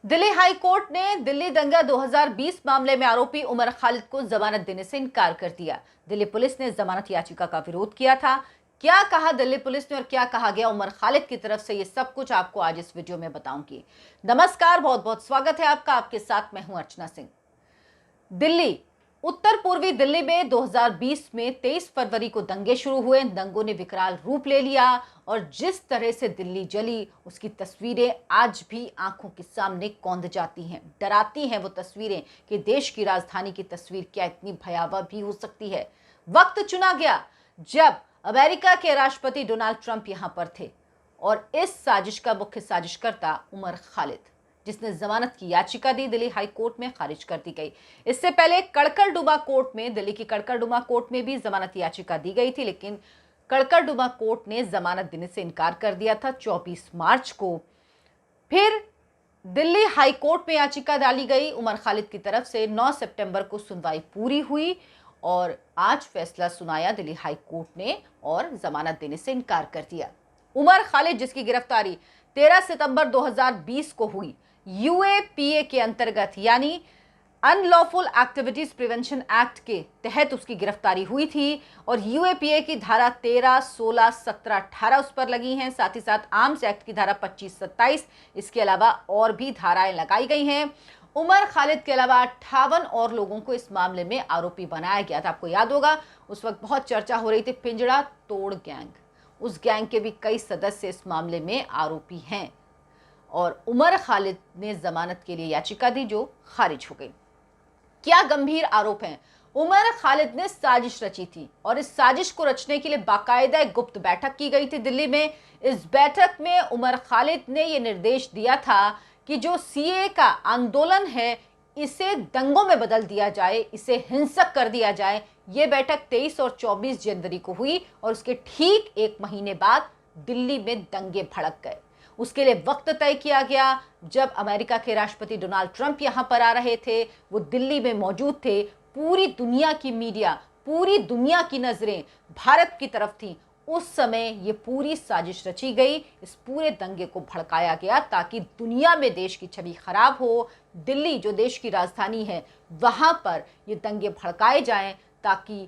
Delhi high court ने दिल्ली दंगा 2020 मामले में आरोपी उमर खालिद को जमानत देने से इनकार कर दिया। दिल्ली पुलिस ने जमानत याचिका का विरोध किया था। क्या कहा दिल्ली पुलिस ने और क्या कहा गया उमर खालिद की तरफ से, ये सब कुछ आपको आज इस वीडियो में बताऊंगी। नमस्कार, बहुत बहुत स्वागत है आपका। आपके साथ मैं हूं अर्चना सिंह। दिल्ली, उत्तर पूर्वी दिल्ली में 2020 में 23 फरवरी को दंगे शुरू हुए। दंगों ने विकराल रूप ले लिया और जिस तरह से दिल्ली जली उसकी तस्वीरें आज भी आंखों के सामने कौंध जाती हैं। डराती हैं वो तस्वीरें कि देश की राजधानी की तस्वीर क्या इतनी भयावह भी हो सकती है। वक्त चुना गया जब अमेरिका के राष्ट्रपति डोनाल्ड ट्रंप यहां पर थे और इस साजिश का मुख्य साजिशकर्ता उमर खालिद, जिसने जमानत की याचिका दी, दिल्ली हाई कोर्ट में खारिज कर दी गई। इससे पहले कड़कड़डुमा कोर्ट में, दिल्ली की कड़कड़डुमा कोर्ट में भी जमानत याचिका दी गई थी, लेकिन कड़कड़डुमा कोर्ट ने जमानत देने से इनकार कर दिया था 24 मार्च को। फिर दिल्ली हाई कोर्ट में याचिका डाली गई उमर खालिद की तरफ से। 9 सितंबर को सुनवाई पूरी हुई और आज फैसला सुनाया दिल्ली हाई कोर्ट ने और जमानत देने से इनकार कर दिया। उमर खालिद, जिसकी गिरफ्तारी 13 सितंबर 2020 को हुई, यूएपीए के अंतर्गत यानी अनलॉफुल एक्टिविटीज प्रिवेंशन एक्ट के तहत उसकी गिरफ्तारी हुई थी और यूएपीए की धारा 13, 16, 17, 18 उस पर लगी हैं। साथ ही साथ आर्म्स एक्ट की धारा 25, 27, इसके अलावा और भी धाराएं लगाई गई हैं। उमर खालिद के अलावा 58 और लोगों को इस मामले में आरोपी बनाया गया था। आपको याद होगा उस वक्त बहुत चर्चा हो रही थी पिंजड़ा तोड़ गैंग। उस गैंग के भी कई सदस्य इस मामले में आरोपी हैं और उमर खालिद ने जमानत के लिए याचिका दी जो खारिज हो गई। क्या गंभीर आरोप हैं। उमर खालिद ने साजिश रची थी और इस साजिश को रचने के लिए बाकायदा एक गुप्त बैठक की गई थी दिल्ली में। इस बैठक में उमर खालिद ने यह निर्देश दिया था कि जो सीए का आंदोलन है इसे दंगों में बदल दिया जाए, इसे हिंसक कर दिया जाए। यह बैठक 23 और 24 जनवरी को हुई और उसके ठीक एक महीने बाद दिल्ली में दंगे भड़क गए। उसके लिए वक्त तय किया गया जब अमेरिका के राष्ट्रपति डोनाल्ड ट्रंप यहां पर आ रहे थे। वो दिल्ली में मौजूद थे। पूरी दुनिया की मीडिया, पूरी दुनिया की नजरें भारत की तरफ थी। उस समय ये पूरी साजिश रची गई, इस पूरे दंगे को भड़काया गया ताकि दुनिया में देश की छवि खराब हो। दिल्ली जो देश की राजधानी है वहां पर ये दंगे भड़काए जाएं ताकि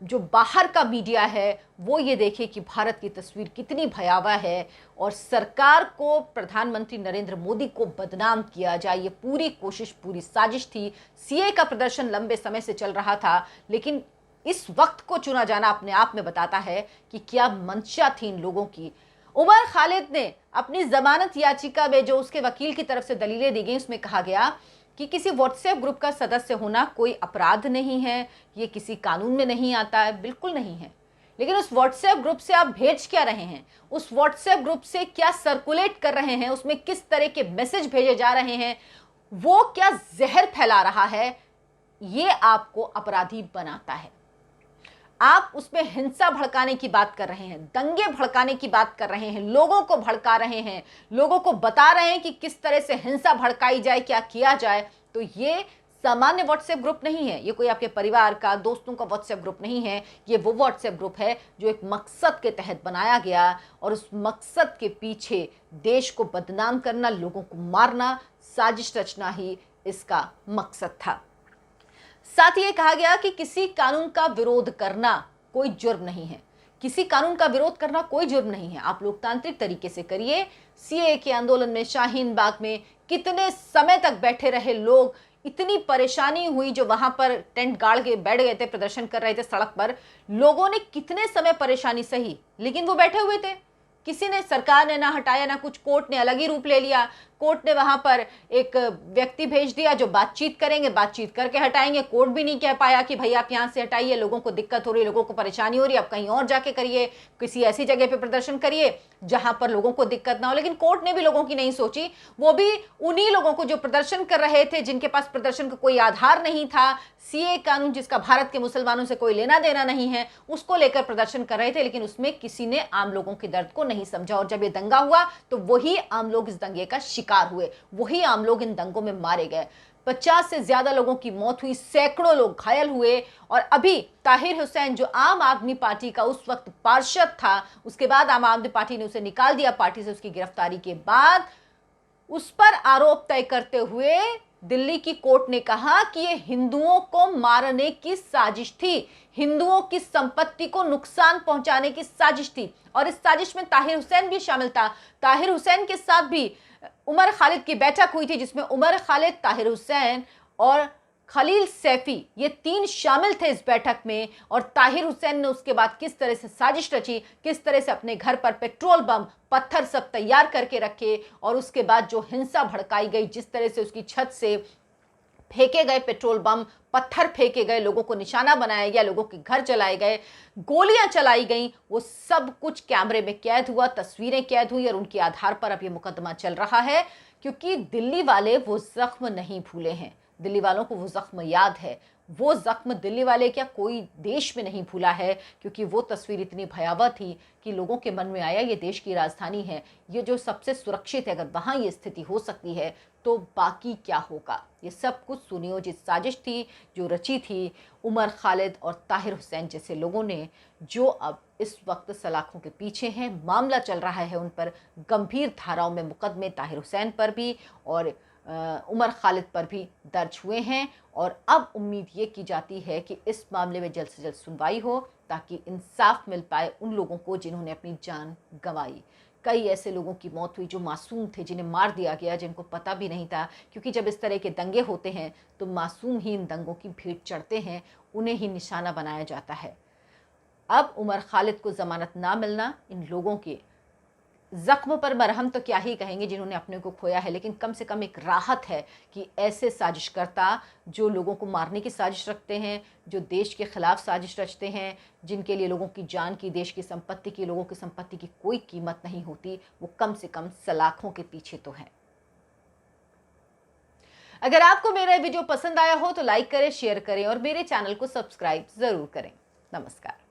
जो बाहर का मीडिया है वो ये देखे कि भारत की तस्वीर कितनी भयावह है और सरकार को, प्रधानमंत्री नरेंद्र मोदी को बदनाम किया जाए। ये पूरी कोशिश, पूरी साजिश थी। सीए का प्रदर्शन लंबे समय से चल रहा था, लेकिन इस वक्त को चुना जाना अपने आप में बताता है कि क्या मंशा थी इन लोगों की। उमर खालिद ने अपनी जमानत याचिका में जो उसके वकील की तरफ से दलीलें दी गई उसमें कहा गया कि किसी व्हाट्सएप ग्रुप का सदस्य होना कोई अपराध नहीं है, ये किसी कानून में नहीं आता है, बिल्कुल नहीं है। लेकिन उस व्हाट्सएप ग्रुप से आप भेज क्या रहे हैं, उस व्हाट्सएप ग्रुप से क्या सर्कुलेट कर रहे हैं, उसमें किस तरह के मैसेज भेजे जा रहे हैं, वो क्या जहर फैला रहा है, ये आपको अपराधी बनाता है। आप उसमें हिंसा भड़काने की बात कर रहे हैं, दंगे भड़काने की बात कर रहे हैं, लोगों को भड़का रहे हैं, लोगों को बता रहे हैं कि किस तरह से हिंसा भड़काई जाए, क्या किया जाए। तो ये सामान्य व्हाट्सएप ग्रुप नहीं है, ये कोई आपके परिवार का, दोस्तों का व्हाट्सएप ग्रुप नहीं है। ये वो व्हाट्सएप ग्रुप है जो एक मकसद के तहत बनाया गया और उस मकसद के पीछे देश को बदनाम करना, लोगों को मारना, साजिश रचना ही इसका मकसद था। साथ ही ये कहा गया कि किसी कानून का विरोध करना कोई जुर्म नहीं है। किसी कानून का विरोध करना कोई जुर्म नहीं है। आप लोकतांत्रिक तरीके से करिए। सीए के आंदोलन में शाहीन बाग में कितने समय तक बैठे रहे लोग, इतनी परेशानी हुई, जो वहां पर टेंट गाड़ के बैठ गए थे, प्रदर्शन कर रहे थे सड़क पर, लोगों ने कितने समय परेशानी सही, लेकिन वो बैठे हुए थे। किसी ने, सरकार ने ना हटाया ना कुछ, कोर्ट ने अलग ही रूप ले लिया। कोर्ट ने वहां पर एक व्यक्ति भेज दिया जो बातचीत करेंगे, बातचीत करके हटाएंगे। कोर्ट भी नहीं कह पाया कि भाई आप यहां से हटाइए, लोगों को दिक्कत हो रही है, लोगों को परेशानी हो रही है, आप कहीं और जाके करिए, किसी ऐसी जगह पे प्रदर्शन करिए जहां पर लोगों को दिक्कत ना हो। लेकिन कोर्ट ने भी लोगों की नहीं सोची, वो भी उन्हीं लोगों को जो प्रदर्शन कर रहे थे, जिनके पास प्रदर्शन का कोई आधार नहीं था, सीए कानून जिसका भारत के मुसलमानों से कोई लेना देना नहीं है, उसको लेकर प्रदर्शन कर रहे थे। लेकिन उसमें किसी ने आम लोगों के दर्द को नहीं समझा और जब ये दंगा हुआ तो वही आम लोग इस दंगे का शिकार हुए, वही आम लोग इन दंगों में मारे गए। 50 से ज्यादा लोगों की मौत हुई, सैकड़ों लोग घायल हुए। और अभी ताहिर हुसैन जो आम आदमी पार्टी का उस वक्त पार्षद था, उसके बाद आम आदमी पार्टी ने उसे निकाल दिया पार्टी से, उसकी गिरफ्तारी के बाद उस पर आरोप तय करते हुए दिल्ली की कोर्ट ने कहा कि यह हिंदुओं को मारने की साजिश थी, हिंदुओं की संपत्ति को नुकसान पहुंचाने की साजिश थी। और इस साजिश में ताहिर हुसैन भी शामिल था। ताहिर हुसैन के साथ भी उमर खालिद की बैठक हुई थी, जिसमें उमर खालिद, ताहिर हुसैन और खलील सैफी ये तीन शामिल थे इस बैठक में। और ताहिर हुसैन ने उसके बाद किस तरह से साजिश रची, किस तरह से अपने घर पर पेट्रोल बम, पत्थर सब तैयार करके रखे, और उसके बाद जो हिंसा भड़काई गई, जिस तरह से उसकी छत से फेंके गए पेट्रोल बम, पत्थर फेंके गए, लोगों को निशाना बनाया गया, लोगों के घर जलाए गए, गोलियां चलाई गई, वो सब कुछ कैमरे में कैद हुआ, तस्वीरें कैद हुई, और उनके आधार पर अब ये मुकदमा चल रहा है। क्योंकि दिल्ली वाले वो जख्म नहीं भूले हैं, दिल्ली वालों को वो जख्म याद है। वो जख्म दिल्ली वाले क्या कोई देश में नहीं भूला है, क्योंकि वो तस्वीर इतनी भयावह थी कि लोगों के मन में आया ये देश की राजधानी है, ये जो सबसे सुरक्षित है, अगर वहां ये स्थिति हो सकती है तो बाकी क्या होगा। ये सब कुछ सुनियोजित साजिश थी जो रची थी उमर खालिद और ताहिर हुसैन जैसे लोगों ने, जो अब इस वक्त सलाखों के पीछे हैं। मामला चल रहा है उन पर, गंभीर धाराओं में मुकदमे ताहिर हुसैन पर भी और उमर खालिद पर भी दर्ज हुए हैं। और अब उम्मीद ये की जाती है कि इस मामले में जल्द से जल्द सुनवाई हो, ताकि इंसाफ मिल पाए उन लोगों को जिन्होंने अपनी जान गंवाई। कई ऐसे लोगों की मौत हुई जो मासूम थे, जिन्हें मार दिया गया, जिनको पता भी नहीं था। क्योंकि जब इस तरह के दंगे होते हैं तो मासूम ही इन दंगों की भेंट चढ़ते हैं, उन्हें ही निशाना बनाया जाता है। अब उमर खालिद को जमानत ना मिलना इन लोगों के जख्म पर मरहम तो क्या ही कहेंगे जिन्होंने अपने को खोया है, लेकिन कम से कम एक राहत है कि ऐसे साजिशकर्ता जो लोगों को मारने की साजिश रखते हैं, जो देश के खिलाफ साजिश रचते हैं, जिनके लिए लोगों की जान की, देश की संपत्ति की, लोगों की संपत्ति की कोई कीमत नहीं होती, वो कम से कम सलाखों के पीछे तो है। अगर आपको मेरा वीडियो पसंद आया हो तो लाइक करें, शेयर करें और मेरे चैनल को सब्सक्राइब जरूर करें। नमस्कार।